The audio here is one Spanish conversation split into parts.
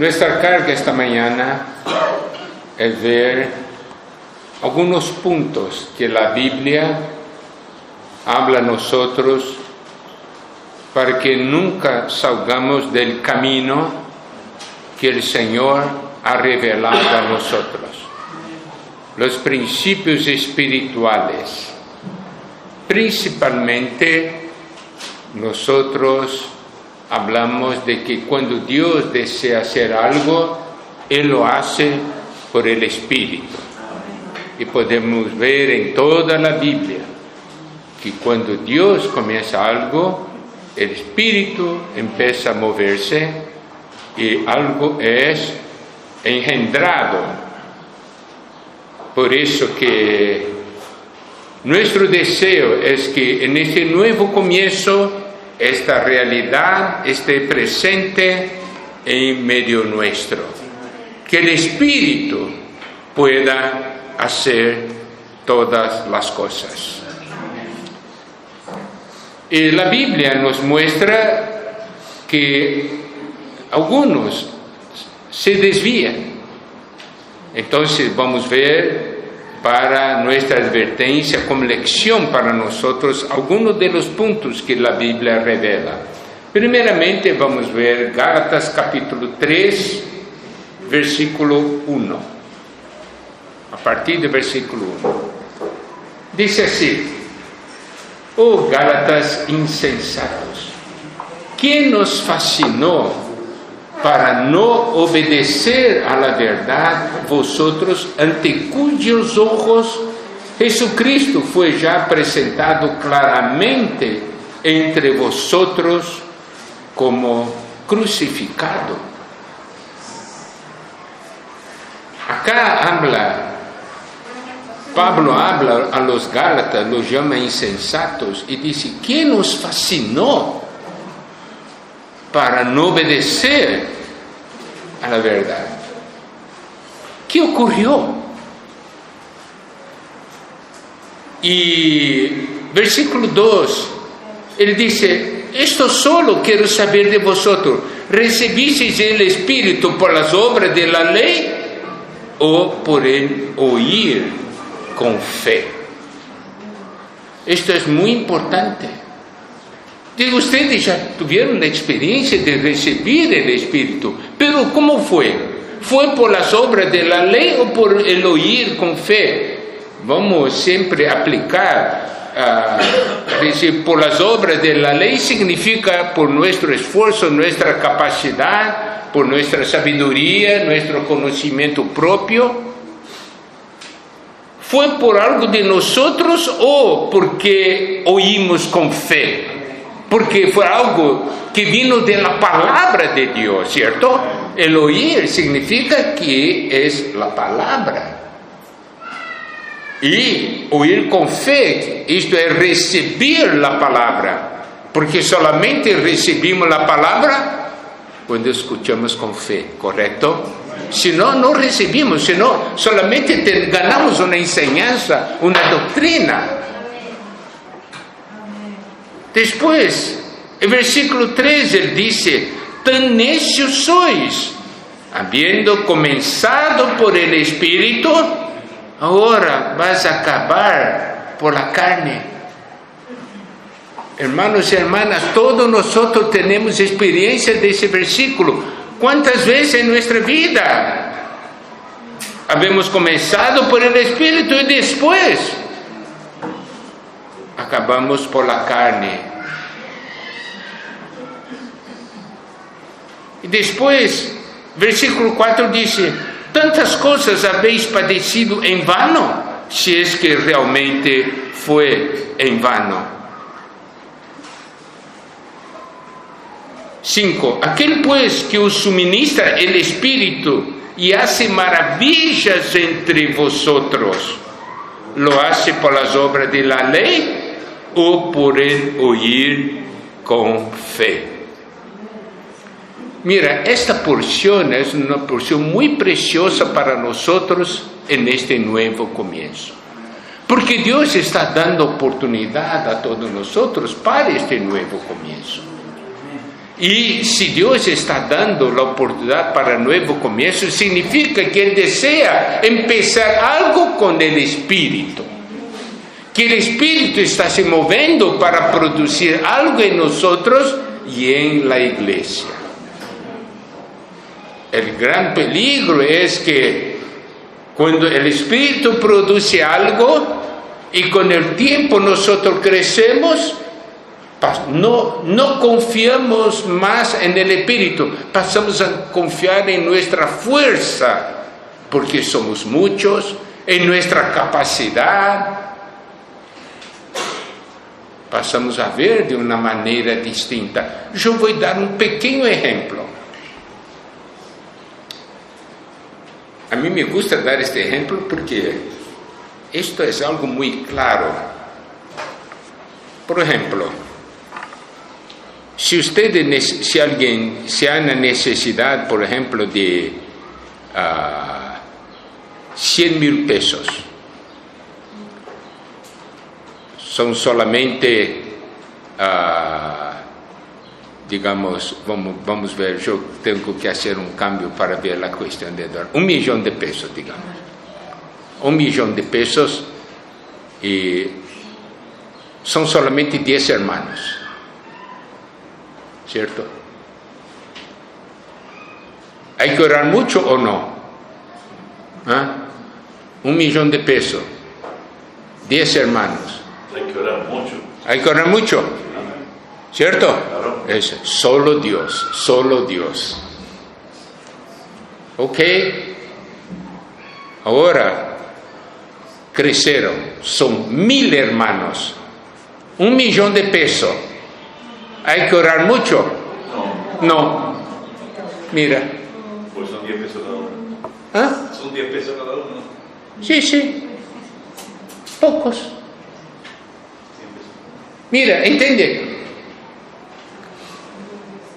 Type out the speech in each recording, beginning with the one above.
Nuestra carga esta mañana es ver algunos puntos que la Biblia habla a nosotros para que nunca salgamos del camino que el Señor ha revelado a nosotros. Los principios espirituales. Principalmente, nosotros hablamos de que cuando Dios desea hacer algo, Él lo hace por el Espíritu. Y podemos ver en toda la Biblia que cuando Dios comienza algo, el Espíritu empieza a moverse y algo es engendrado. Por eso que nuestro deseo es que en este nuevo comienzo esta realidad esté presente en medio nuestro. Que el Espíritu pueda hacer todas las cosas. Y la Biblia nos muestra que algunos se desvían. Entonces vamos a ver para nuestra advertencia como lección para nosotros algunos de los puntos que la Biblia revela. Primeramente vamos a ver Gálatas capítulo 3, versículo 1. A partir del versículo 1. Dice así: Oh Gálatas insensatos, ¿quién nos fascinó para no obedecer a la verdad vosotros, ante cuyos ojos Jesucristo fue ya presentado claramente entre vosotros como crucificado? Acá Pablo habla a los Gálatas, los llama insensatos y dice: ¿quién nos fascinó para no obedecer a la verdad? ¿Qué ocurrió? Y versículo 2, él dice: esto solo quiero saber de vosotros, ¿recibisteis el Espíritu por las obras de la ley o por el oír con fe? Esto es muy importante. Digo, ustedes ya tuvieron la experiencia de recibir el Espíritu, pero ¿cómo fue? ¿Fue por las obras de la ley o por el oír con fe? Vamos siempre a aplicar, decir, por las obras de la ley significa por nuestro esfuerzo, nuestra capacidad, por nuestra sabiduría, nuestro conocimiento propio. ¿Fue por algo de nosotros o porque oímos con fe? Porque fue algo que vino de la palabra de Dios, ¿cierto? El oír significa que es la palabra. Y oír con fe, esto es recibir la palabra. Porque solamente recibimos la palabra cuando escuchamos con fe, ¿correcto? Si no, no recibimos, si no, solamente ganamos una enseñanza, una doctrina. Después, en versículo 3, él dice: tan necios sois, habiendo comenzado por el Espíritu, ahora vas a acabar por la carne. Hermanos y hermanas, todos nosotros tenemos experiencia de ese versículo. ¿Cuántas veces en nuestra vida habemos comenzado por el Espíritu y después acabamos por la carne? Y después, versículo 4 dice: tantas cosas habéis padecido en vano, si es que realmente fue en vano. 5. Aquel pues que os suministra el Espíritu y hace maravillas entre vosotros, ¿lo hace por las obras de la ley o por el oír con fe? Mira, esta porción es una porción muy preciosa para nosotros en este nuevo comienzo. Porque Dios está dando oportunidad a todos nosotros para este nuevo comienzo. Y si Dios está dando la oportunidad para nuevo comienzo, significa que Él desea empezar algo con el Espíritu. Que el Espíritu está se moviendo para producir algo en nosotros y en la iglesia. El gran peligro es que cuando el Espíritu produce algo y con el tiempo nosotros crecemos, no confiamos más en el Espíritu, pasamos a confiar en nuestra fuerza, porque somos muchos, en nuestra capacidad. Pasamos a ver de una manera distinta. Yo voy a dar un pequeño ejemplo. A mí me gusta dar este ejemplo porque esto es algo muy claro. Por ejemplo, si hay una necesidad, por ejemplo, de 100,000 pesos, son solamente, digamos, vamos ver, yo tengo que hacer un cambio para ver la cuestión de dar 1 millón de pesos, digamos. 1 millón de pesos y son solamente 10 hermanos, ¿cierto? ¿Hay que orar mucho o no? 1 millón de pesos, 10 hermanos. Hay que orar mucho. Hay que orar mucho, ¿cierto? Claro. Es solo Dios. Ok. Ahora crecieron, son 1,000 hermanos, 1 millón de pesos. ¿Hay que orar mucho? No. Mira. Pues son 10 pesos cada uno. Son 10 pesos cada uno. Sí. Pocos. Mira, entiende.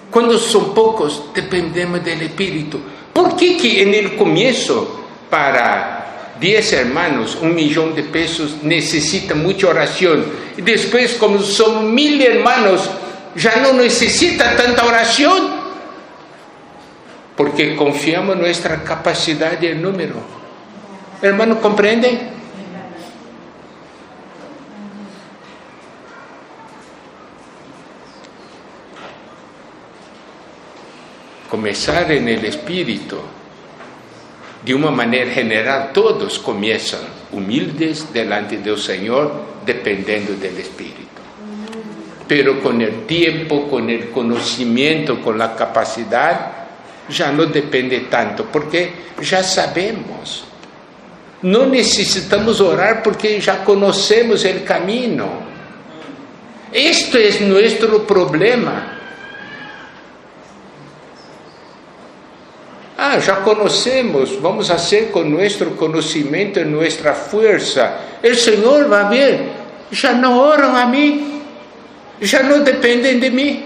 Cuando son pocos, dependemos del Espíritu. ¿Por qué que en el comienzo, para 10 hermanos, 1 millón de pesos, necesita mucha oración? Y después, como son 1,000 hermanos, ya no necesita tanta oración. Porque confiamos en nuestra capacidad y el número. ¿Hermano, comprende? Comenzar en el Espíritu, de una manera general, todos comienzan humildes delante del Señor, dependiendo del Espíritu. Pero con el tiempo, con el conocimiento, con la capacidad, ya no depende tanto, porque ya sabemos. No necesitamos orar porque ya conocemos el camino. Esto es nuestro problema. Ya conocemos, vamos a hacer con nuestro conocimiento y nuestra fuerza. El Señor va a ver, ya no oran a mí, ya no dependen de mí.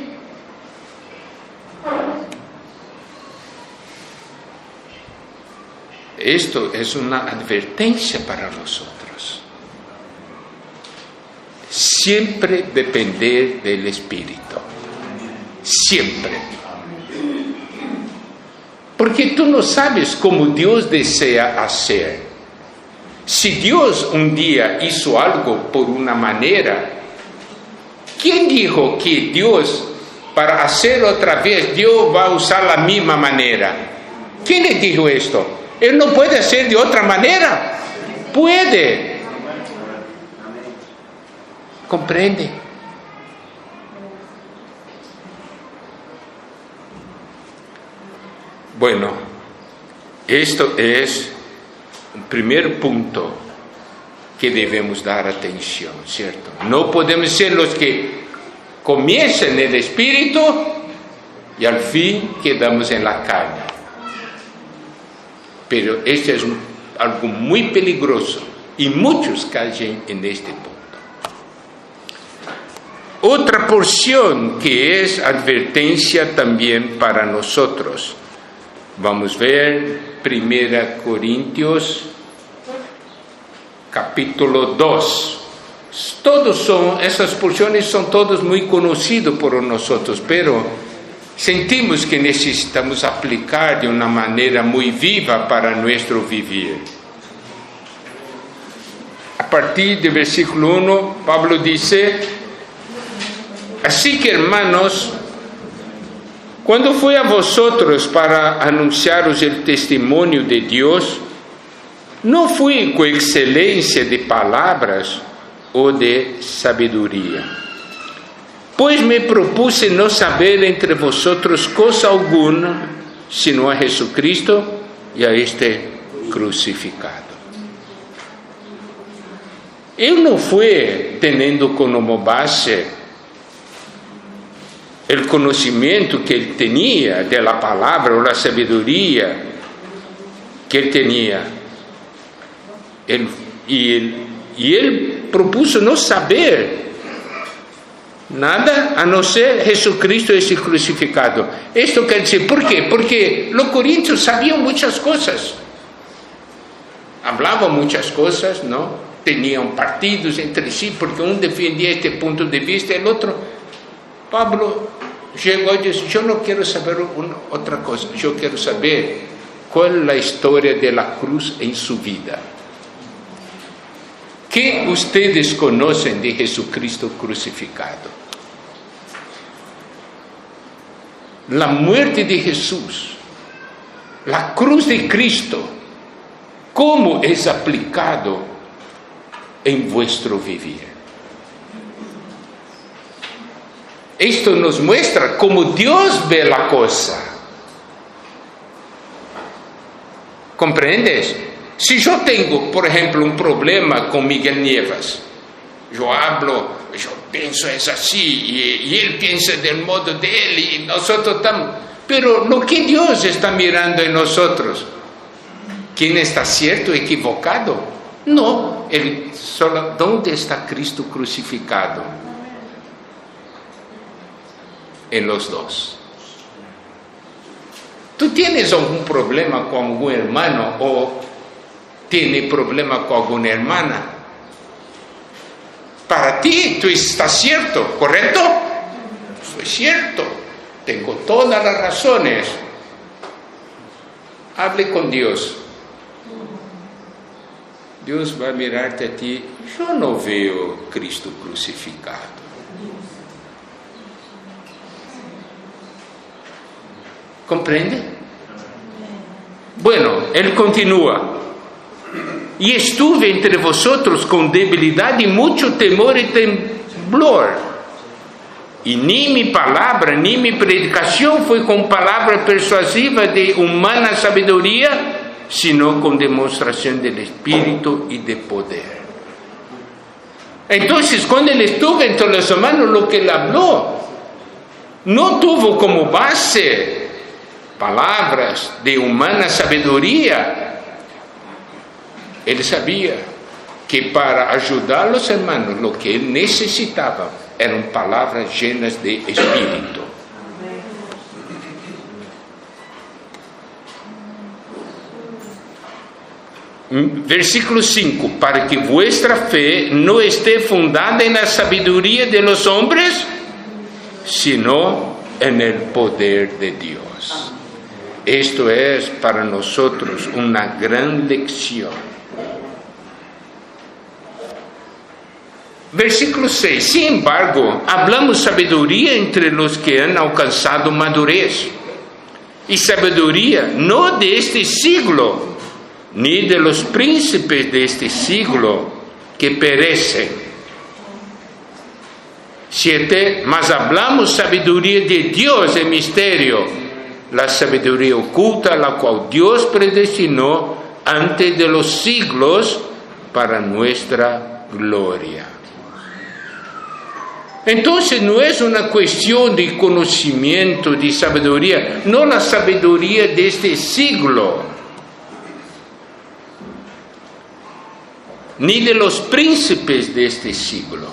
Esto es una advertencia para nosotros. Siempre depender del Espíritu. Siempre. Porque tú no sabes cómo Dios desea hacer. Si Dios un día hizo algo por una manera, ¿quién dijo que Dios, para hacerlo otra vez, Dios va a usar la misma manera? ¿Quién le dijo esto? Él no puede hacer de otra manera. Puede. ¿Comprende? Bueno, esto es un primer punto que debemos dar atención, ¿cierto? No podemos ser los que comienzan en el Espíritu y al fin quedamos en la carne. Pero esto es algo muy peligroso y muchos caen en este punto. Otra porción que es advertencia también para nosotros. Vamos a ver 1 Corintios capítulo 2. Esas porciones son todas muy conocidas por nosotros, pero sentimos que necesitamos aplicar de una manera muy viva para nuestro vivir. A partir del versículo 1, Pablo dice: así que, hermanos, cuando fui a vosotros para anunciaros el testimonio de Dios, no fui con excelencia de palabras o de sabiduría, pues me propuse no saber entre vosotros cosa alguna, sino a Jesucristo y a este crucificado. Él no fue teniendo como base el conocimiento que él tenía de la palabra o la sabiduría que él tenía. Y él propuso no saber nada a no ser Jesucristo ese crucificado. Esto quiere decir, ¿por qué? Porque los corintios sabían muchas cosas, hablaban muchas cosas, ¿no? Tenían partidos entre sí, porque uno defendía este punto de vista, el otro. Pablo llegó y dijo: yo no quiero saber otra cosa, yo quiero saber cuál es la historia de la cruz en su vida. ¿Qué ustedes conocen de Jesucristo crucificado? La muerte de Jesús, la cruz de Cristo, ¿cómo es aplicado en vuestro vivir? Esto nos muestra cómo Dios ve la cosa. ¿Comprendes? Si yo tengo, por ejemplo, un problema con Miguel Nieves, yo hablo, yo pienso es así, y él piensa del modo de él, y nosotros estamos... Pero lo que Dios está mirando en nosotros, ¿quién está cierto o equivocado? No, solo, ¿dónde está Cristo crucificado? En los dos. ¿Tú tienes algún problema con algún hermano o tiene problema con alguna hermana? Para ti, tú estás cierto, ¿correcto? Soy cierto, tengo todas las razones. Hable con Dios. Dios va a mirarte a ti: yo no veo Cristo crucificado. ¿Comprende? Bueno, él continúa: y estuve entre vosotros con debilidad y mucho temor y temblor, y ni mi palabra ni mi predicación fue con palabra persuasiva de humana sabiduría, sino con demostración del Espíritu y de poder. Entonces, cuando él estuvo entre los hermanos, lo que él habló no tuvo como base palabras de humana sabiduría. Él sabía que para ayudar a los hermanos lo que él necesitaba eran palabras llenas de Espíritu. Versículo 5: para que vuestra fe no esté fundada en la sabiduría de los hombres, sino en el poder de Dios. Esto es para nosotros una gran lección. Versículo 6: sin embargo, hablamos sabiduría entre los que han alcanzado madurez, y sabiduría no de este siglo, ni de los príncipes de este siglo que perecen. 7: mas hablamos sabiduría de Dios en misterio, la sabiduría oculta, la cual Dios predestinó antes de los siglos para nuestra gloria. Entonces no es una cuestión de conocimiento, de sabiduría, no la sabiduría de este siglo, ni de los príncipes de este siglo.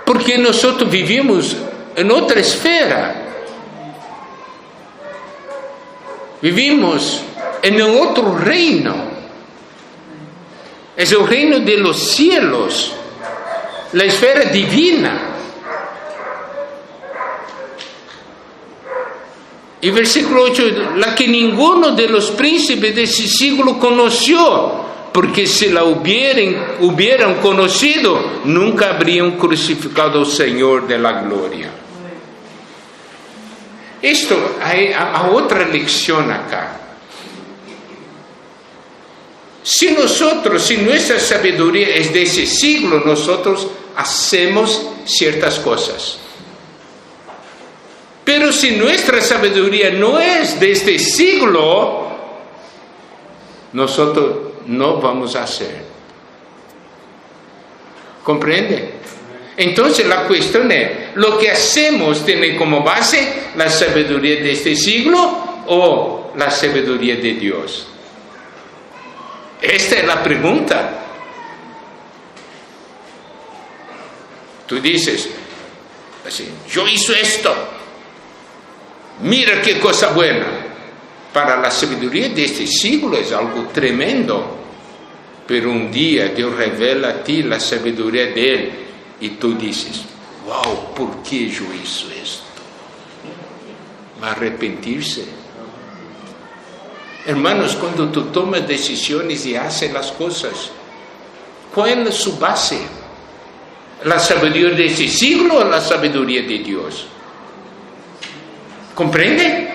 Porque nosotros vivimos en otra esfera. Vivimos en otro reino. Es el reino de los cielos, la esfera divina. Y versículo 8, la que ninguno de los príncipes de ese siglo conoció, porque si la hubieran conocido, nunca habrían crucificado al Señor de la gloria. Esto, hay otra lección acá. Si nuestra sabiduría es de ese siglo, nosotros hacemos ciertas cosas. Pero si nuestra sabiduría no es de este siglo, nosotros no vamos a hacer. ¿Comprende? Entonces la cuestión es, ¿lo que hacemos tiene como base la sabiduría de este siglo o la sabiduría de Dios? Esta es la pregunta. Tú dices, así, yo hice esto. Mira qué cosa buena. Para la sabiduría de este siglo es algo tremendo. Pero un día Dios revela a ti la sabiduría de Él y tú dices, wow, ¿por qué yo hice esto? Va a arrepentirse. Hermanos, cuando tú tomas decisiones y haces las cosas, ¿cuál es su base? ¿La sabiduría de este siglo o la sabiduría de Dios? ¿Comprende?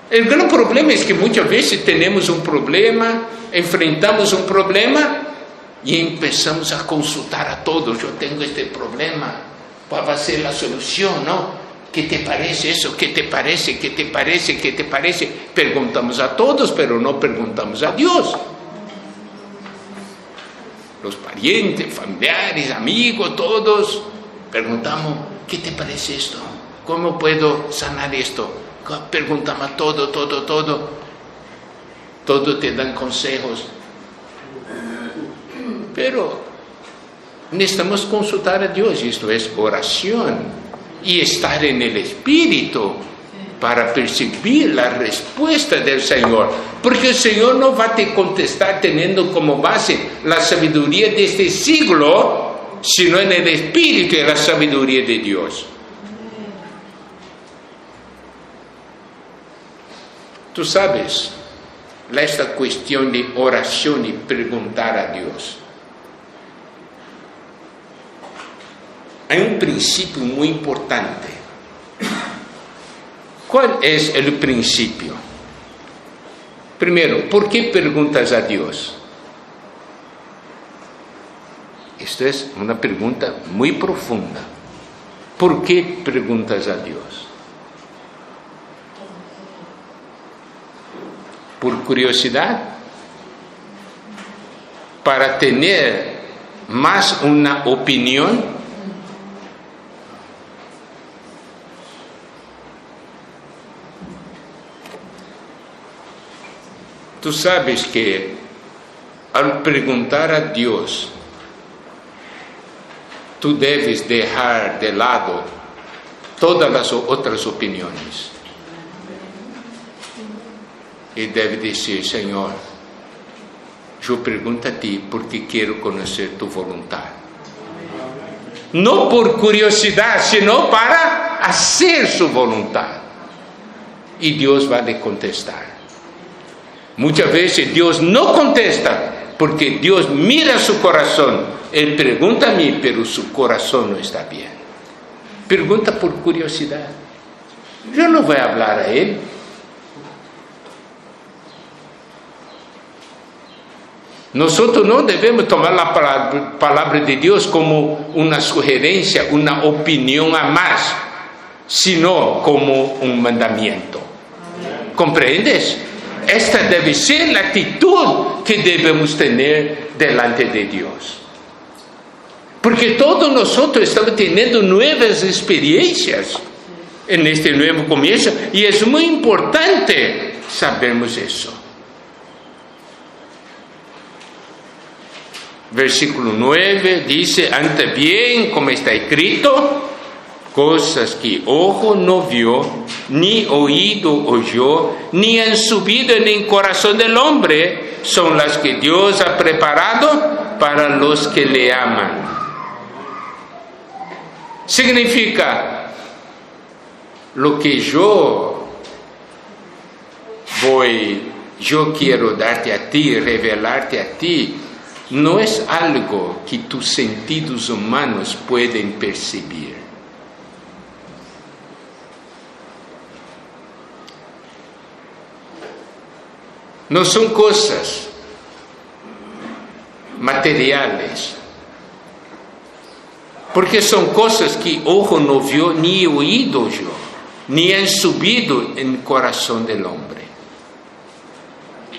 El gran problema es que muchas veces tenemos un problema, enfrentamos un problema y empezamos a consultar a todos. Yo tengo este problema, ¿cuál va a ser la solución? ¿No? ¿Qué te parece eso? ¿Qué te parece? ¿Qué te parece? ¿Qué te parece? Preguntamos a todos, pero no preguntamos a Dios. Los parientes, familiares, amigos, todos preguntamos, ¿qué te parece esto? ¿Cómo puedo sanar esto? Preguntamos a todo. Todos te dan consejos. Pero necesitamos consultar a Dios, y esto es oración. Y estar en el Espíritu para percibir la respuesta del Señor. Porque el Señor no va a te contestar teniendo como base la sabiduría de este siglo, sino en el Espíritu y la sabiduría de Dios. Tú sabes, esta cuestión de oración y preguntar a Dios. Hay un principio muy importante. ¿Cuál es el principio? Primero, ¿por qué preguntas a Dios? Esto es una pregunta muy profunda. ¿Por qué preguntas a Dios? ¿Por curiosidad? ¿Para tener más una opinión? Tú sabes que al preguntar a Dios, tú debes dejar de lado todas las otras opiniones. Y debes decir, Señor, yo pregunto a ti porque quiero conocer tu voluntad. No por curiosidad, sino para hacer su voluntad. Y Dios va a contestar. Muchas veces Dios no contesta porque Dios mira su corazón. Él pregunta a mí, pero su corazón no está bien. Pregunta por curiosidad. Yo no voy a hablar a Él. Nosotros no debemos tomar la palabra de Dios como una sugerencia, una opinión a más, sino como un mandamiento. ¿Comprendes? Esta debe ser la actitud que debemos tener delante de Dios. Porque todos nosotros estamos teniendo nuevas experiencias en este nuevo comienzo y es muy importante sabermos eso. Versículo 9 dice, antes bien, como está escrito, cosas que ojo no vio, ni oído oyó, ni han subido en el corazón del hombre, son las que Dios ha preparado para los que le aman. Significa, lo que yo quiero darte a ti, revelarte a ti, no es algo que tus sentidos humanos pueden percibir. No son cosas materiales, porque son cosas que ojo no vio, ni oído yo, ni han subido en el corazón del hombre.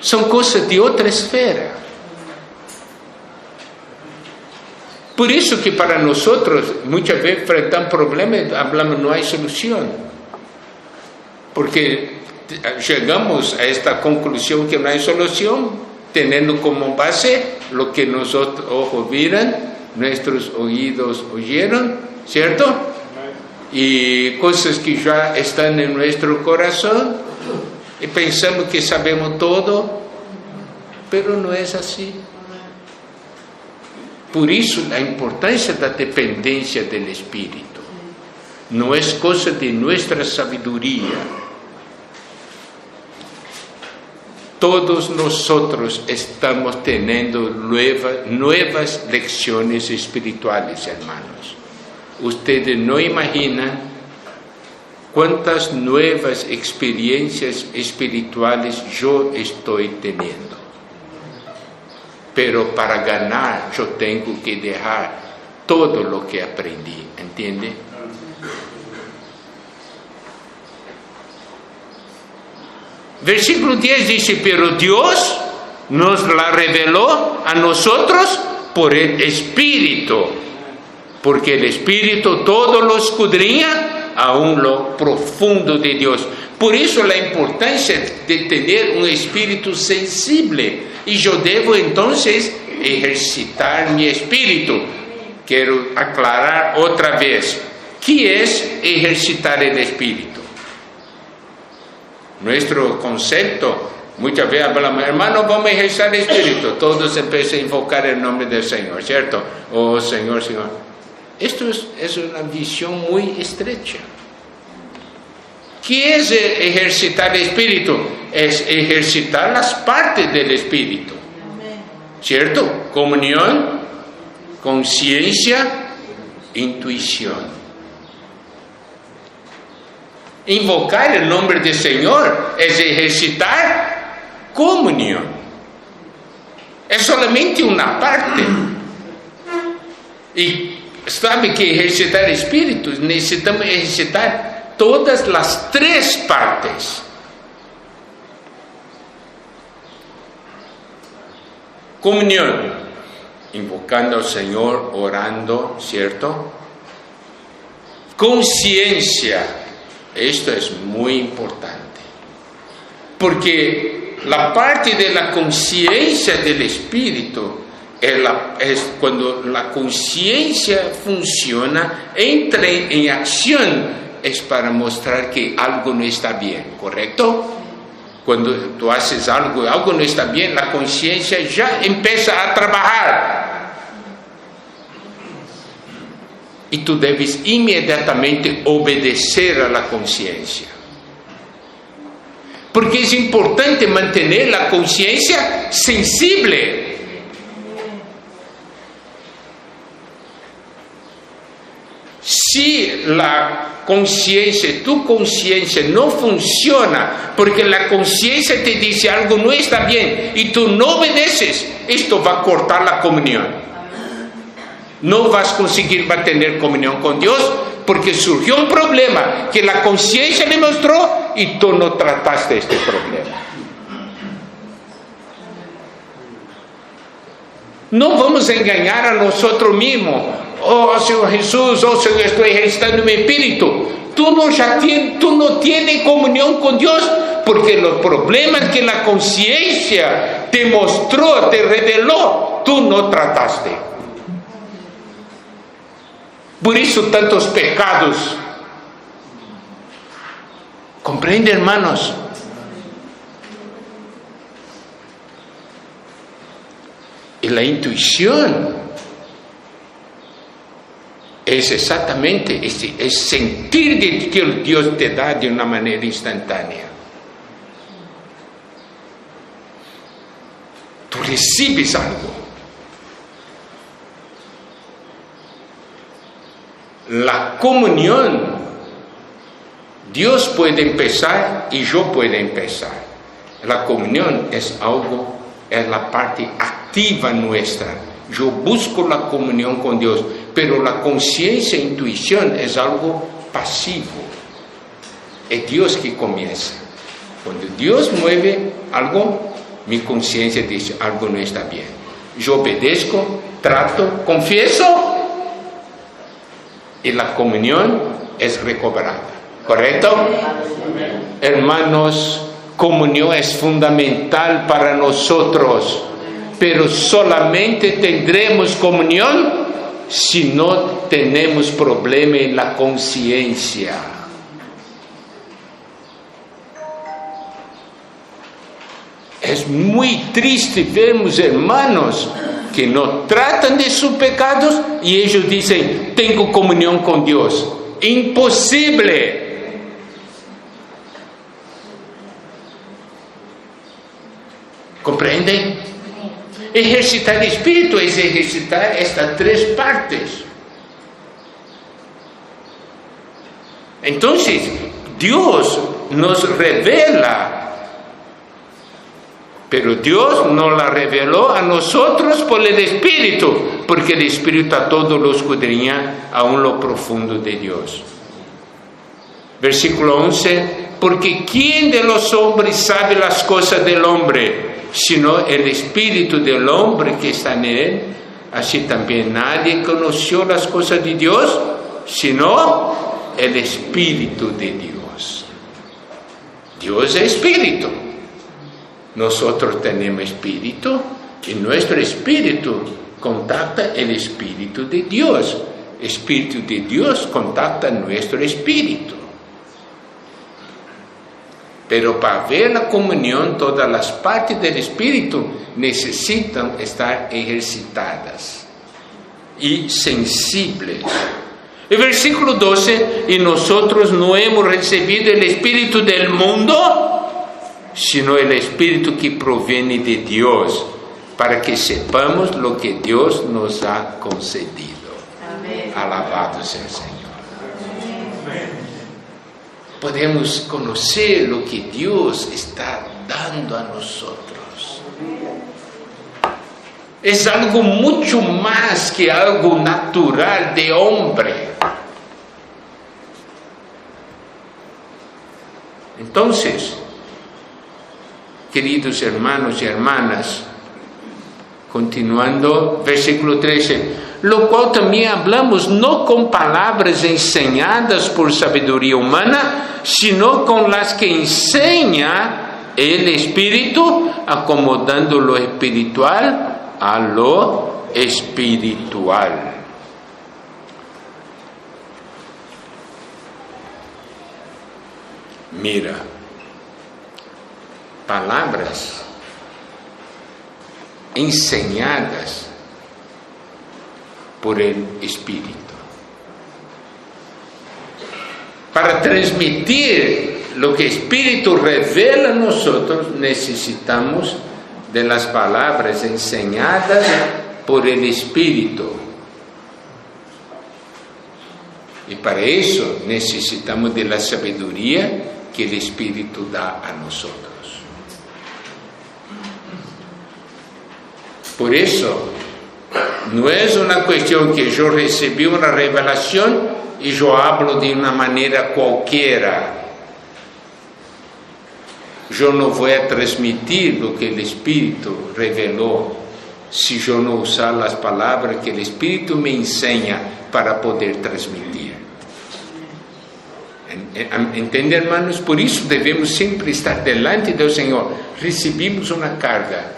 Son cosas de otra esfera. Por eso que para nosotros, muchas veces frente a un problema, hablamos no hay solución. Porque llegamos a esta conclusión que no hay solución, teniendo como base lo que nuestros ojos vieron, nuestros oídos oyeron, ¿cierto? Y cosas que ya están en nuestro corazón, y pensamos que sabemos todo, pero no es así. Por eso la importancia de la dependencia del Espíritu. No es cosa de nuestra sabiduría. Todos nosotros estamos teniendo nuevas lecciones espirituales, hermanos. Ustedes no imaginan cuántas nuevas experiencias espirituales yo estoy teniendo. Pero para ganar yo tengo que dejar todo lo que aprendí, ¿entiende? Versículo 10 dice, pero Dios nos la reveló a nosotros por el Espíritu, porque el Espíritu todo lo escudriña, aún lo profundo de Dios. Por eso la importancia de tener un espíritu sensible, y yo debo entonces ejercitar mi espíritu. Quiero aclarar otra vez, ¿qué es ejercitar el espíritu? Nuestro concepto, muchas veces hablamos, hermano, vamos a ejercitar el espíritu, todos empiezan a invocar el nombre del Señor, ¿cierto? Oh Señor, Señor. Esto es una visión muy estrecha. ¿Qué es ejercitar el espíritu? Es ejercitar las partes del espíritu, ¿cierto? Comunión, conciencia, intuición. Invocar el nombre del Señor es ejercitar comunión. Es solamente una parte. Y sabe que ejercitar el espíritu, necesitamos ejercitar todas las tres partes. Comunión, invocando al Señor, orando, ¿cierto? Conciencia, esto es muy importante, porque la parte de la conciencia del Espíritu es cuando la conciencia funciona, entra en acción, es para mostrar que algo no está bien, ¿correcto? Cuando tú haces algo no está bien, la conciencia ya empieza a trabajar. Y tú debes inmediatamente obedecer a la conciencia. Porque es importante mantener la conciencia sensible. Si tu conciencia no funciona, porque la conciencia te dice algo no está bien y tú no obedeces, esto va a cortar la comunión. No vas a conseguir mantener comunión con Dios, porque surgió un problema que la conciencia le mostró y tú no trataste este problema. No vamos a engañar a nosotros mismos. Oh Señor Jesús, oh Señor, estoy ejercitando mi espíritu. Tú no tienes comunión con Dios, porque los problemas que la conciencia te mostró, te reveló, tú no trataste. Por eso tantos pecados. ¿Comprende, hermanos? Y la intuición es exactamente es sentir que Dios te da de una manera instantánea. Tú recibes algo. La comunión, Dios puede empezar y yo puedo empezar. La comunión es algo, es la parte activa nuestra. Yo busco la comunión con Dios, pero la conciencia e intuición es algo pasivo. Es Dios que comienza. Cuando Dios mueve algo, mi conciencia dice, algo no está bien. Yo obedezco, trato, confieso, y la comunión es recobrada. ¿Correcto? Hermanos, comunión es fundamental para nosotros, pero solamente tendremos comunión si no tenemos problema en la conciencia. Es muy triste vermos hermanos que no tratan de sus pecados y ellos dicen, tengo comunión con Dios. Imposible. ¿Comprenden? Ejercitar el espíritu es ejercitar estas tres partes. Entonces, Dios nos revela, pero Dios nos la reveló a nosotros por el Espíritu, porque el Espíritu a todo lo escudriña aún lo profundo de Dios. Versículo 11, porque ¿quién de los hombres sabe las cosas del hombre, sino el Espíritu del hombre que está en él? Así también nadie conoció las cosas de Dios, sino el Espíritu de Dios. Dios es Espíritu. Nosotros tenemos espíritu y nuestro espíritu contacta el Espíritu de Dios. El Espíritu de Dios contacta nuestro espíritu. Pero para ver la comunión, todas las partes del espíritu necesitan estar ejercitadas y sensibles. El versículo 12, y nosotros no hemos recibido el espíritu del mundo, sino el Espíritu que proviene de Dios, para que sepamos lo que Dios nos ha concedido. Amén. Alabado sea el Señor. Amén. Podemos conocer lo que Dios está dando a nosotros. Es algo mucho más que algo natural de hombre. Entonces, queridos hermanos y hermanas, continuando, versículo 13, lo cual también hablamos no con palabras enseñadas por sabiduría humana, sino con las que enseña el Espíritu, acomodando lo espiritual a lo espiritual. Mira, palabras enseñadas por el Espíritu. Para transmitir lo que el Espíritu revela a nosotros, necesitamos de las palabras enseñadas por el Espíritu. Y para eso necesitamos de la sabiduría que el Espíritu da a nosotros. Por eso, no es una cuestión que yo recibí una revelación y yo hablo de una manera cualquiera. Yo no voy a transmitir lo que el Espíritu reveló si yo no usar las palabras que el Espíritu me enseña para poder transmitir. ¿Entiende, hermanos? Por eso debemos siempre estar delante del Señor. Recibimos una carga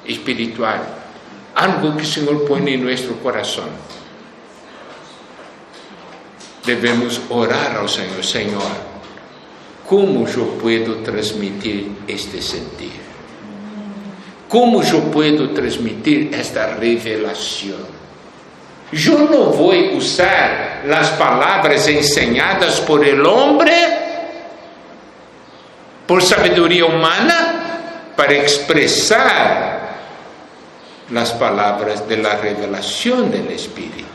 espiritual, algo que el Señor pone en nuestro corazón. Debemos orar al Señor: Señor, ¿cómo yo puedo transmitir este sentir? ¿Cómo yo puedo transmitir esta revelación? Yo no voy a usar las palabras enseñadas por el hombre, por sabiduría humana, para expresar las palabras de la revelación del Espíritu.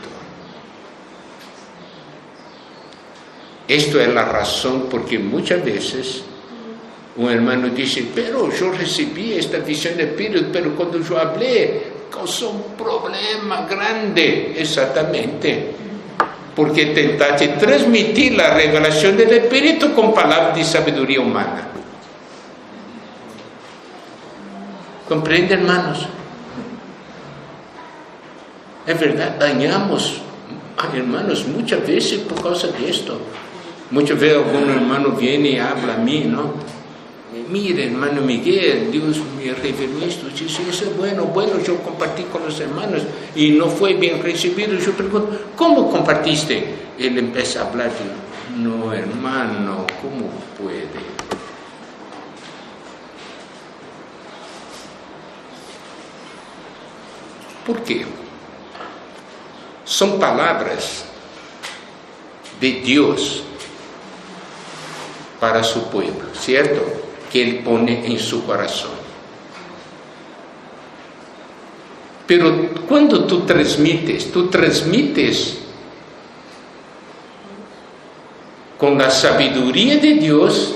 Esto es la razón porque muchas veces un hermano dice, pero yo recibí esta visión del Espíritu, pero cuando yo hablé causó un problema grande. Exactamente, porque tentaste transmitir la revelación del Espíritu con palabras de sabiduría humana. ¿Comprende, hermanos? Es verdad, dañamos a hermanos muchas veces por causa de esto. Muchas veces algún hermano viene y habla a mí, ¿no? Mire, hermano Miguel, Dios me reveló esto. Dice, eso es bueno, yo compartí con los hermanos y no fue bien recibido. Yo pregunto, ¿cómo compartiste? Él empieza a hablar, no, hermano, ¿cómo puede? ¿Por qué? Son palabras de Dios para su pueblo, ¿cierto? Que Él pone en su corazón. Pero cuando tú transmites con la sabiduría de Dios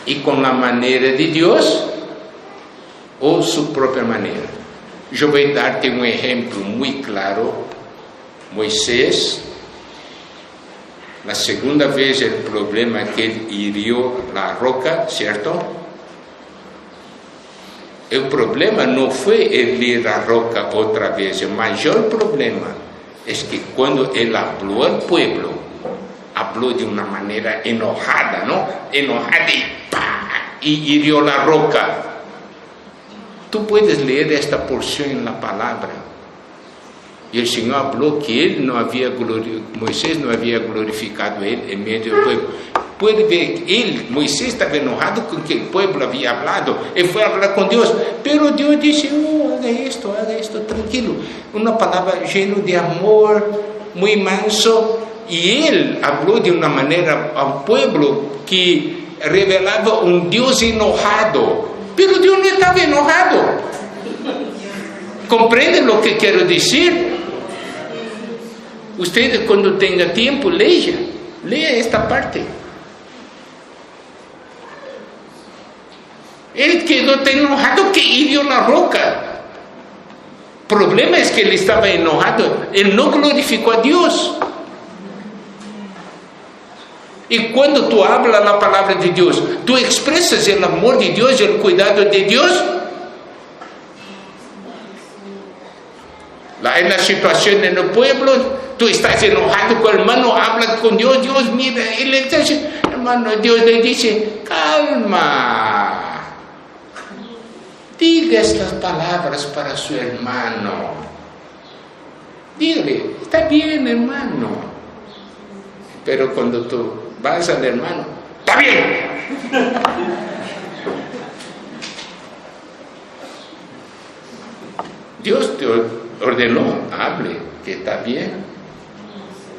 y con la manera de Dios o su propia manera. Yo voy a darte un ejemplo muy claro. Moisés, la segunda vez el problema que él hirió la roca, ¿cierto? El problema no fue herir la roca otra vez. El mayor problema es que cuando él habló al pueblo, habló de una manera enojada, ¿no? Enojada y hirió la roca. Tú puedes leer esta porción en la palabra. Y el Señor habló que él no había Moisés no había glorificado a él en medio del pueblo. Puede ver que Moisés estaba enojado con que el pueblo había hablado. Él fue a hablar con Dios. Pero Dios dice, haga esto, tranquilo. Una palabra llena de amor, muy manso. Y él habló de una manera al pueblo que revelaba un Dios enojado. Pero Dios no estaba enojado. ¿Comprenden lo que quiero decir? Ustedes cuando tenga tiempo, lea esta parte. Él quedó tan enojado que hirió la roca. El problema es que él estaba enojado. Él no glorificó a Dios. Y cuando tú hablas la palabra de Dios, tú expresas el amor de Dios y el cuidado de Dios. En la situación en el pueblo, tú estás enojado con el hermano, habla con Dios, mira, y le dice, hermano, Dios le dice, calma, diga estas palabras para su hermano, dígale, está bien, hermano, pero cuando tú vas al hermano, está bien. Dios te ordenó, hable, que está bien.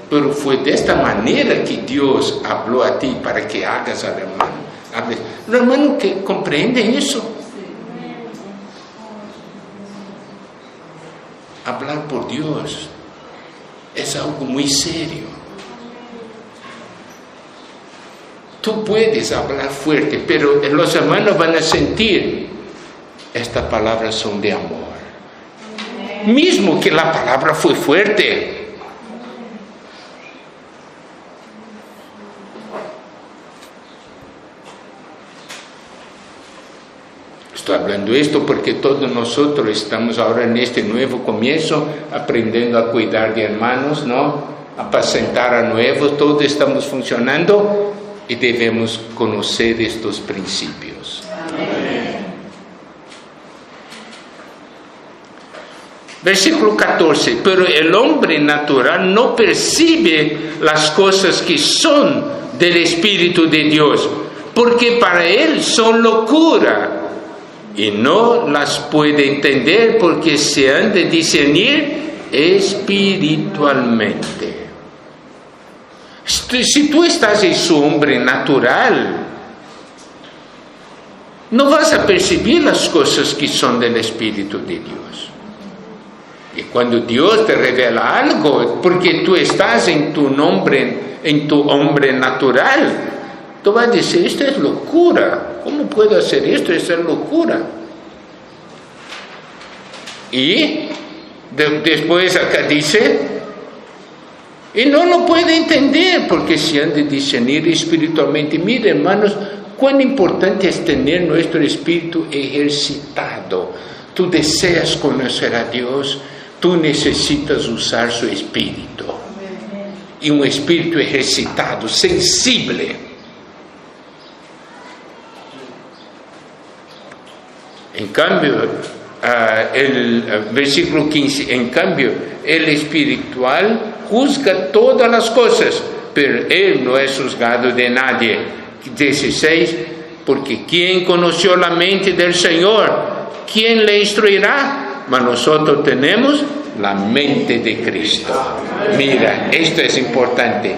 Pero fue de esta manera que Dios habló a ti para que hagas al hermano. Hable. El hermano que comprende eso. Hablar por Dios es algo muy serio. Tú puedes hablar fuerte, pero los hermanos van a sentir, estas palabras son de amor. Mismo que la palabra fue fuerte. Estoy hablando esto porque todos nosotros estamos ahora en este nuevo comienzo, aprendiendo a cuidar de hermanos, ¿no? Apacentar a nuevos, todos estamos funcionando y debemos conocer estos principios. Amén. Versículo 14, pero el hombre natural no percibe las cosas que son del Espíritu de Dios, porque para él son locura, y no las puede entender porque se han de discernir espiritualmente. Si tú estás en su hombre natural, no vas a percibir las cosas que son del Espíritu de Dios. Y cuando Dios te revela algo, porque tú estás en tu hombre natural, tú vas a decir, esto es locura. ¿Cómo puedo hacer esto? Esto es locura. Y después acá dice, y no lo puede entender, porque si han de discernir espiritualmente. Mire, hermanos, cuán importante es tener nuestro espíritu ejercitado. Tú deseas conocer a Dios, tú necesitas usar su espíritu. Y un espíritu ejercitado, sensible. En cambio, el versículo 15, en cambio, el espiritual juzga todas las cosas, pero él no es juzgado de nadie. 16, porque ¿quién conoció la mente del Señor? ¿Quién le instruirá? Mas nosotros tenemos la mente de Cristo. Mira, esto es importante,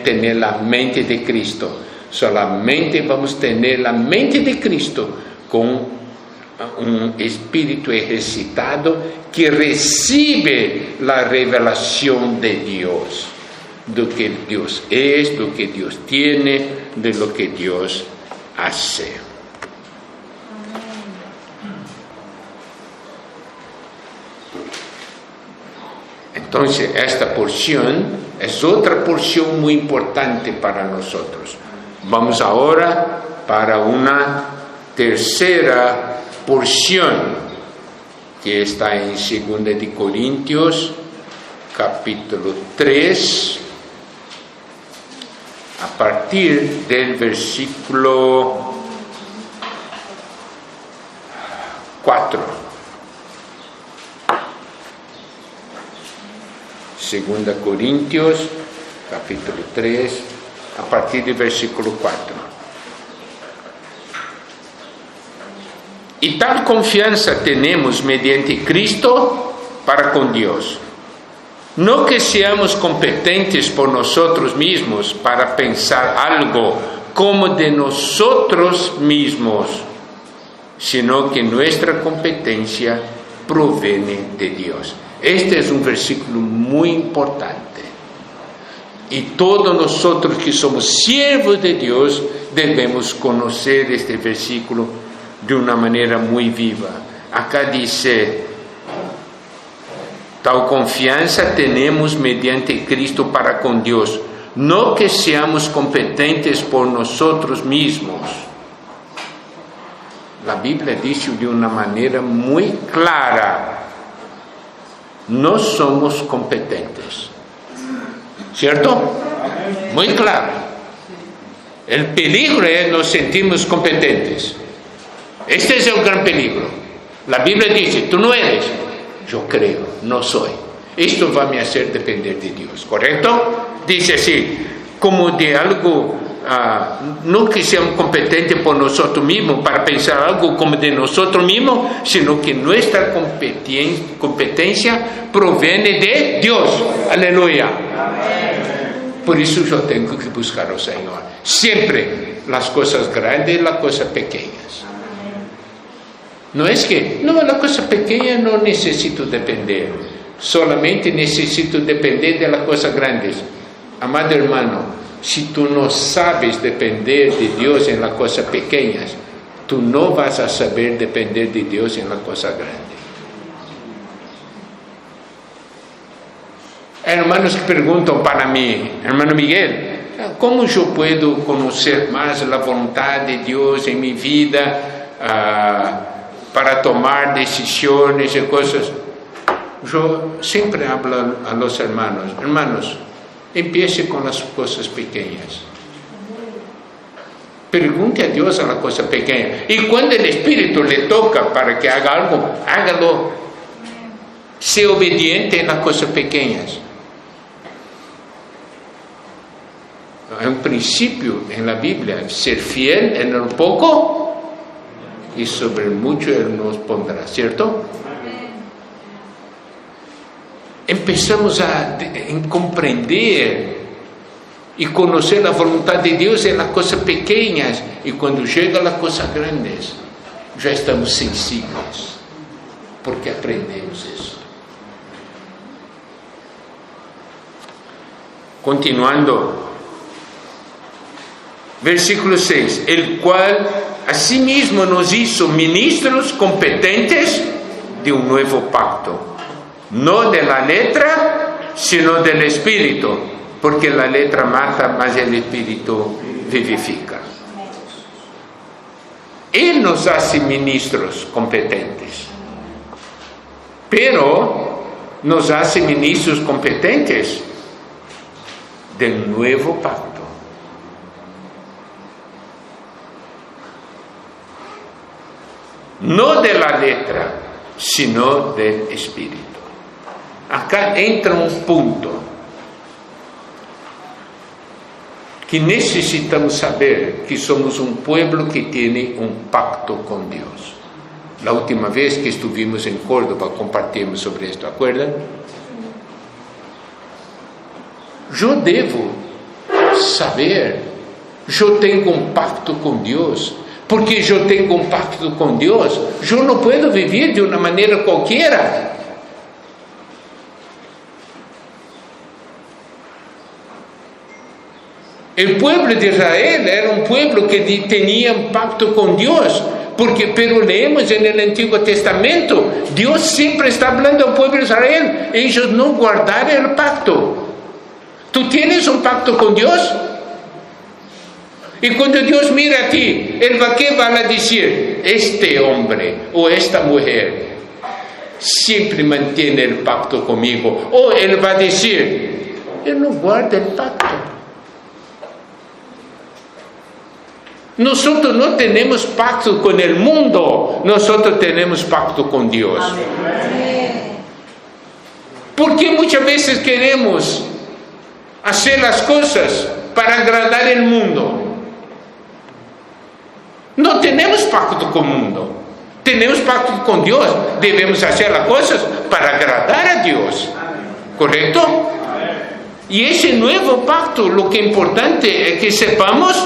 tener la mente de Cristo. Solamente vamos a tener la mente de Cristo con un espíritu ejercitado que recibe la revelación de Dios, de lo que Dios es, lo que Dios tiene, de lo que Dios hace. Entonces, esta porción es otra porción muy importante para nosotros. Vamos ahora para una tercera porción que está en 2 de Corintios, capítulo 3, a partir del versículo 4. 2 Corintios, capítulo 3, a partir del versículo 4. Y tal confianza tenemos mediante Cristo para con Dios. No que seamos competentes por nosotros mismos para pensar algo como de nosotros mismos, sino que nuestra competencia proviene de Dios. Este es un versículo muy importante. Y todos nosotros que somos siervos de Dios debemos conocer este versículo de una manera muy viva. Acá dice, tal confianza tenemos mediante Cristo para con Dios, no que seamos competentes por nosotros mismos. La Biblia dice de una manera muy clara, no somos competentes, ¿cierto? Muy claro. El peligro es nos sentimos competentes. Este es el gran peligro. La Biblia dice, tú no eres. Yo creo, no soy. Esto va a me hacer depender de Dios, ¿correcto? Dice así, como de algo, no que seamos competentes por nosotros mismos para pensar algo como de nosotros mismos, sino que nuestra competencia proviene de Dios. Aleluya. Por eso yo tengo que buscar al Señor. Siempre las cosas grandes y las cosas pequeñas. No es que, no, la cosa pequeña no necesito depender, solamente necesito depender de las cosas grandes. Amado hermano, si tú no sabes depender de Dios en las cosas pequeñas, tú no vas a saber depender de Dios en las cosas grandes. Hay hermanos que preguntan para mí, hermano Miguel, ¿cómo yo puedo conocer más la voluntad de Dios en mi vida? Para tomar decisiones y cosas. Yo siempre hablo a los hermanos, empiece con las cosas pequeñas. Pregunte a Dios a la cosa pequeña. Y cuando el Espíritu le toca para que haga algo, hágalo. Sea obediente en las cosas pequeñas. Hay un principio en la Biblia, ser fiel en lo poco y sobre mucho Él nos pondrá, ¿cierto? Empezamos a comprender Y conocer la voluntad de Dios en las cosas pequeñas. Y cuando llega a las cosas grandes, ya estamos sensibles. Porque aprendemos eso. Continuando. Versículo 6. El cual asimismo nos hizo ministros competentes de un nuevo pacto. No de la letra, sino del Espíritu. Porque la letra mata, mas el Espíritu vivifica. Él nos hace ministros competentes. Pero nos hace ministros competentes del nuevo pacto. No de la letra, sino del Espíritu. Acá entra un punto que necesitamos saber que somos un pueblo que tiene un pacto con Dios. La última vez que estuvimos en Córdoba compartimos sobre esto, ¿acuerdan? Yo debo saber, yo tengo un pacto con Dios. Porque yo tengo un pacto con Dios, yo no puedo vivir de una manera cualquiera. El pueblo de Israel era un pueblo que tenía un pacto con Dios, pero leemos en el Antiguo Testamento, Dios siempre está hablando al pueblo de Israel, ellos no guardaron el pacto. ¿Tú tienes un pacto con Dios? Y cuando Dios mira a ti, ¿qué van a decir? Este hombre o esta mujer siempre mantiene el pacto conmigo. O Él va a decir, Él no guarda el pacto. Nosotros no tenemos pacto con el mundo, nosotros tenemos pacto con Dios. Porque muchas veces queremos hacer las cosas para agradar al mundo. No tenemos pacto con el mundo, tenemos pacto con Dios. Debemos hacer las cosas para agradar a Dios, ¿correcto? Y ese nuevo pacto, lo que es importante es que sepamos,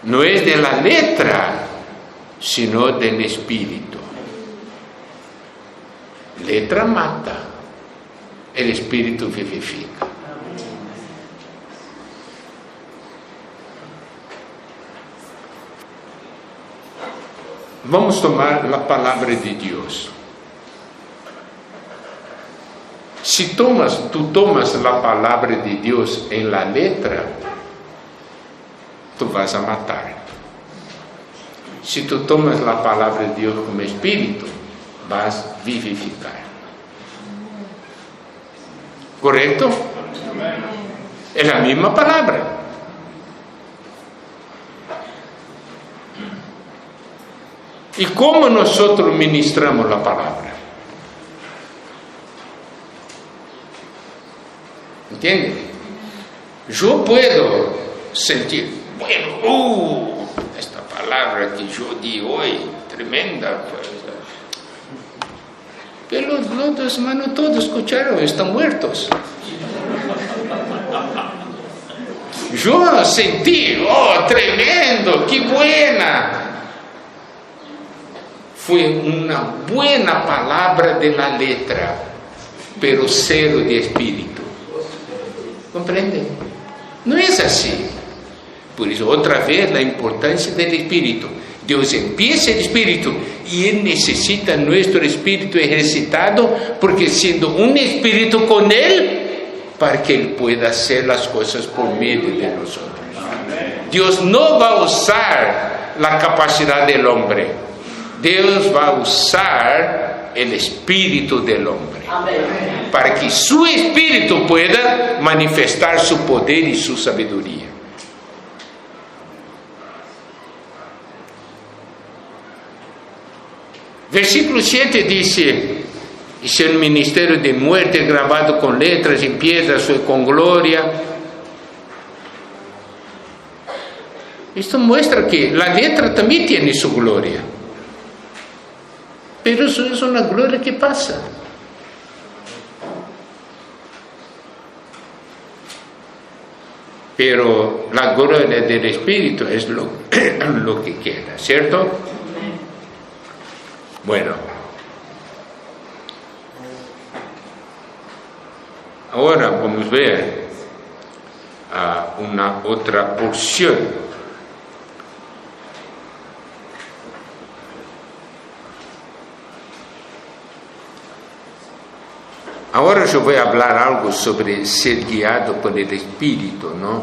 no es de la letra, sino del Espíritu. Letra mata, el Espíritu vivifica. Vamos a tomar la palabra de Dios. Si tú tomas la palabra de Dios en la letra, tú vas a matar. Si tú tomas la palabra de Dios como espíritu, vas a vivificar. ¿Correcto? Es la misma palabra. ¿Y cómo nosotros ministramos la palabra? ¿Entienden? Yo puedo sentir, bueno, esta palabra que yo di hoy, tremenda, pues, pero los dos hermanos todos escucharon, están muertos. Yo sentí, tremendo, qué buena. Fue una buena palabra de la letra, pero cero de espíritu. ¿Comprenden? No es así. Por eso, otra vez, la importancia del espíritu. Dios empieza el espíritu y Él necesita nuestro espíritu ejercitado, porque siendo un espíritu con Él, para que Él pueda hacer las cosas por medio de nosotros. Dios no va a usar la capacidad del hombre. Dios va a usar el espíritu del hombre. Para que su espíritu pueda manifestar su poder y su sabiduría. Versículo 7 dice: hice un ministerio de muerte grabado con letras en piedras con gloria. Esto muestra que la letra también tiene su gloria. Pero eso es una gloria que pasa. pero la gloria del Espíritu es lo que queda, ¿cierto? Bueno, ahora vamos a ver una otra porción. Ahora yo voy a hablar algo sobre ser guiado por el Espíritu, ¿no?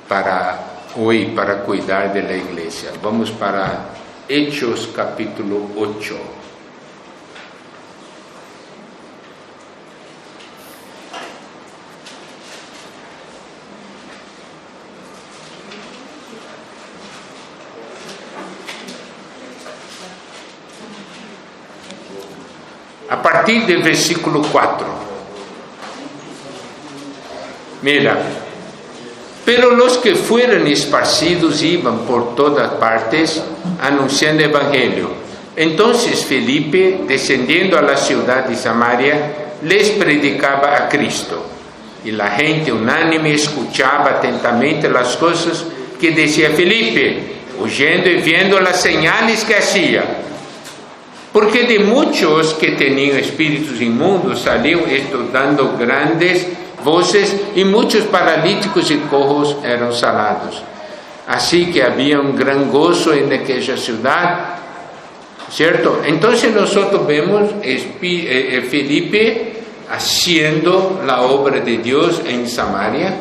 Para hoy, para cuidar de la iglesia. Vamos para Hechos capítulo 8. A partir del versículo 4. Mira, pero los que fueron esparcidos iban por todas partes anunciando el Evangelio. Entonces Felipe, descendiendo a la ciudad de Samaria, les predicaba a Cristo. Y la gente unánime escuchaba atentamente las cosas que decía Felipe, oyendo y viendo las señales que hacía. Porque de muchos que tenían espíritus inmundos salió estos dando grandes voces, y muchos paralíticos y cojos eran sanados. Así que había un gran gozo en aquella ciudad, ¿cierto? Entonces nosotros vemos Felipe haciendo la obra de Dios en Samaria.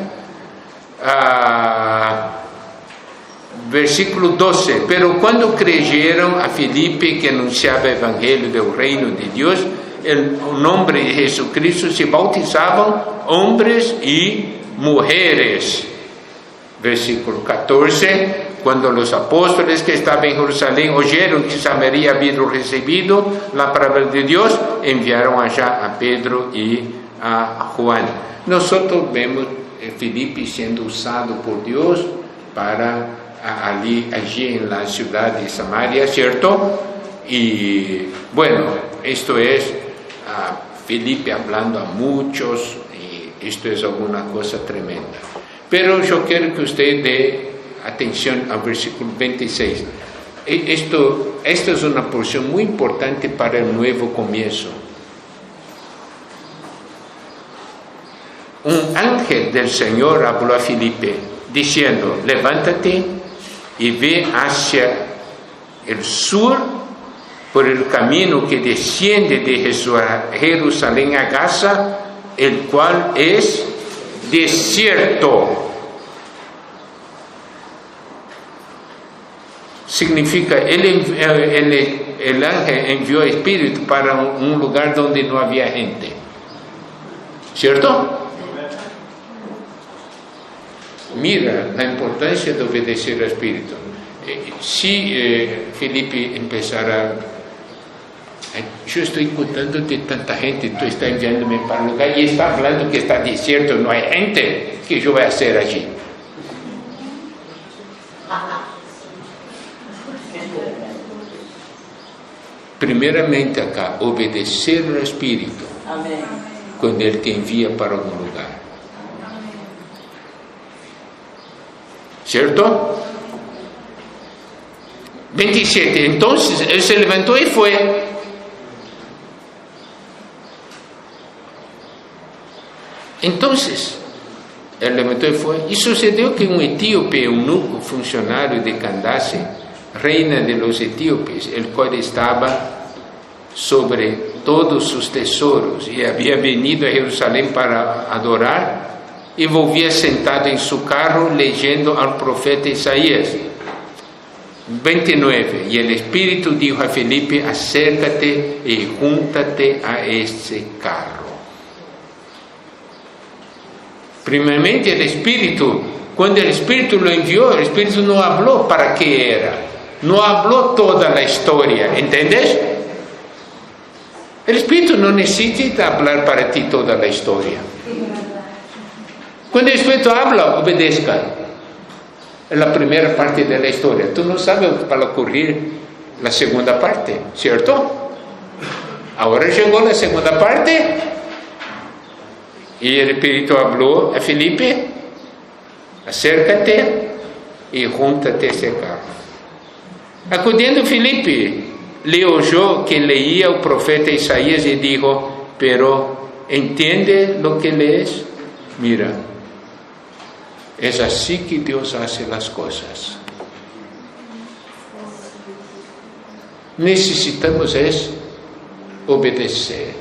Versículo 12, pero cuando creyeron a Felipe que anunciaba el Evangelio del reino de Dios, el nombre de Jesucristo, se bautizaban hombres y mujeres. Versículo 14, cuando los apóstoles que estaban en Jerusalén oyeron que Samaria había recibido la palabra de Dios, enviaron allá a Pedro y a Juan. Nosotros vemos a Felipe siendo usado por Dios para allí en la ciudad de Samaria, ¿cierto? Y bueno, esto es Felipe hablando a muchos, y esto es alguna cosa tremenda. Pero yo quiero que usted dé atención al versículo 26. Esto es una porción muy importante para el nuevo comienzo. Un ángel del Señor habló a Felipe, diciendo, levántate y ve hacia el sur por el camino que desciende de Jerusalén a Gaza, el cual es desierto. Significa, el ángel envió espíritu para un lugar donde no había gente, ¿cierto? Mira la importancia de obedecer al Espíritu. Si Felipe empezara, yo estoy contándote tanta gente, tú estás enviándome para un lugar y está hablando que está desierto, no hay gente, ¿qué yo voy a hacer allí? Primeramente acá, obedecer al Espíritu. Amén. Cuando Él te envía para algún lugar. ¿Cierto? 27. Entonces él se levantó y fue. Entonces él levantó y fue. Y sucedió que un etíope, eunuco, funcionario de Candace, reina de los etíopes, el cual estaba sobre todos sus tesoros y había venido a Jerusalén para adorar, y volvía sentado en su carro leyendo al profeta Isaías. 29. Y el Espíritu dijo a Felipe, acércate y júntate a ese carro. Primeramente el Espíritu, cuando el Espíritu lo envió, el Espíritu no habló para qué era, no habló toda la historia, ¿entendés? El Espíritu no necesita hablar para ti toda la historia. Cuando el Espíritu habla, obedezca. Es la primera parte de la historia. Tú no sabes para ocurrir la segunda parte, ¿cierto? Ahora llegó la segunda parte y el Espíritu habló a Felipe acércate y júntate a ese carro. Acudiendo Filipe, le oyó que leía el profeta Isaías y dijo, pero ¿entiende lo que lees? Mira, es así que Dios hace las cosas. Necesitamos obedecer.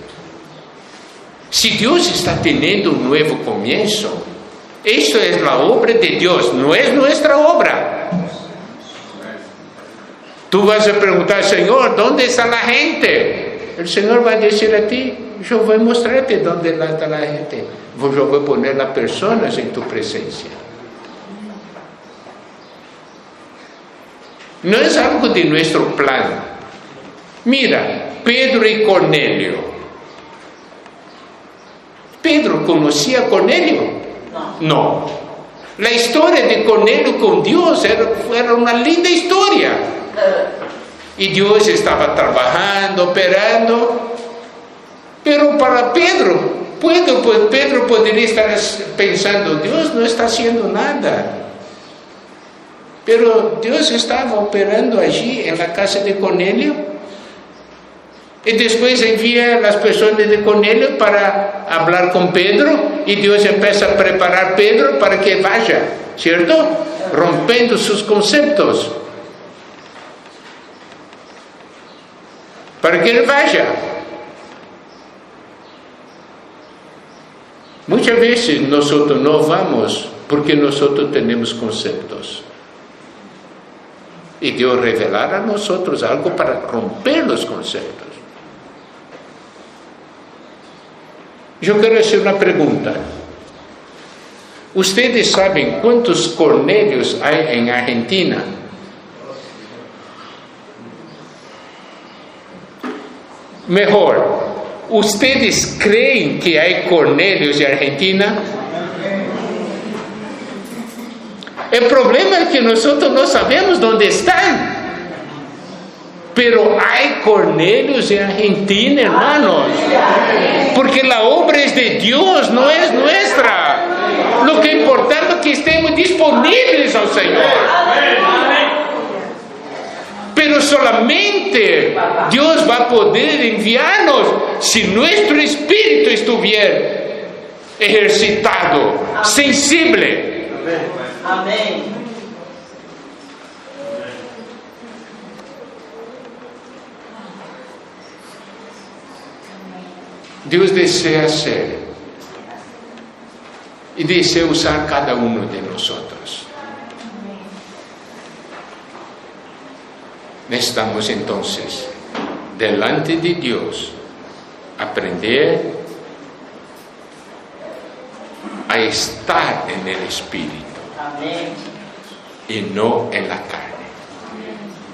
Si Dios está teniendo un nuevo comienzo, esto es la obra de Dios, no es nuestra obra. Tú vas a preguntar, Señor, ¿dónde está la gente? El Señor va a decir a ti, yo voy a mostrarte dónde está la gente. Yo voy a poner las personas en tu presencia. No es algo de nuestro plan. Mira, Pedro y Cornelio. ¿Pedro conocía a Cornelio? No. La historia de Cornelio con Dios era una linda historia. Y Dios estaba trabajando, operando. Pero para Pedro podría estar pensando, Dios no está haciendo nada. Pero Dios estaba operando allí en la casa de Cornelio. Y después envía a las personas de Cornelio para hablar con Pedro. Y Dios empieza a preparar a Pedro para que vaya, ¿cierto? Rompiendo sus conceptos. Para que él vaya. Muchas veces nosotros no vamos porque nosotros tenemos conceptos. Y Dios revelará a nosotros algo para romper los conceptos. Yo quiero hacer una pregunta. ¿Ustedes saben cuántos Cornelios hay en Argentina? Mejor, ¿ustedes creen que hay Cornelios en Argentina? El problema es que nosotros no sabemos dónde están. Pero hay Cornelios en Argentina, hermanos. Porque la obra es de Dios, no es nuestra. Lo que importa es que estemos disponibles al Señor. Pero solamente Dios va a poder enviarnos si nuestro espíritu estuviera ejercitado, sensible. Amén. Dios desea hacer y desea usar cada uno de nosotros. Necesitamos entonces, delante de Dios, aprender a estar en el Espíritu y no en la carne.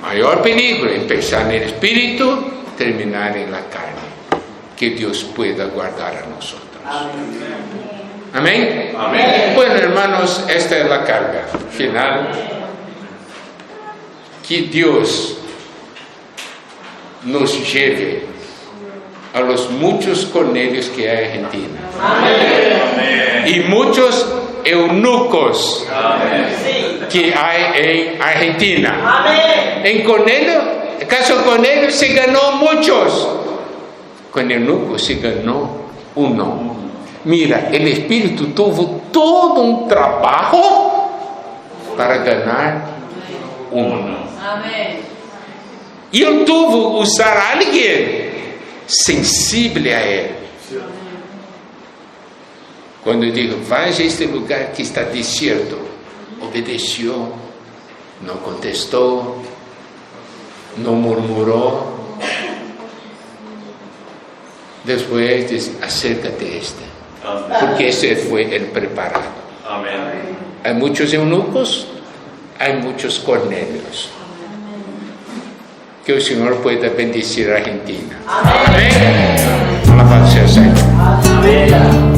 Mayor peligro es empezar en el Espíritu, terminar en la carne. Que Dios pueda guardar a nosotros. Amén. Amén. Bueno, hermanos, esta es la carga final. Que Dios nos lleve a los muchos Cornelios que hay en Argentina. Amén. Y muchos eunucos que hay en Argentina. Amén. En Cornelio, el caso de Cornelio se ganó muchos. Con el eunuco se ganó uno. Mira, el Espíritu tuvo todo un trabajo para ganar uno. Amén. Y él tuvo que usar a alguien sensible a él. Cuando dijo, vaya a este lugar que está desierto, obedeció, no contestó, no murmuró. Después dice, acércate a este. Porque ese fue el preparado. Amén. Hay muchos eunucos, hay muchos Cornelios. Que el Señor pueda bendecir a Argentina. Amén. Alabado sea el Señor. Amén.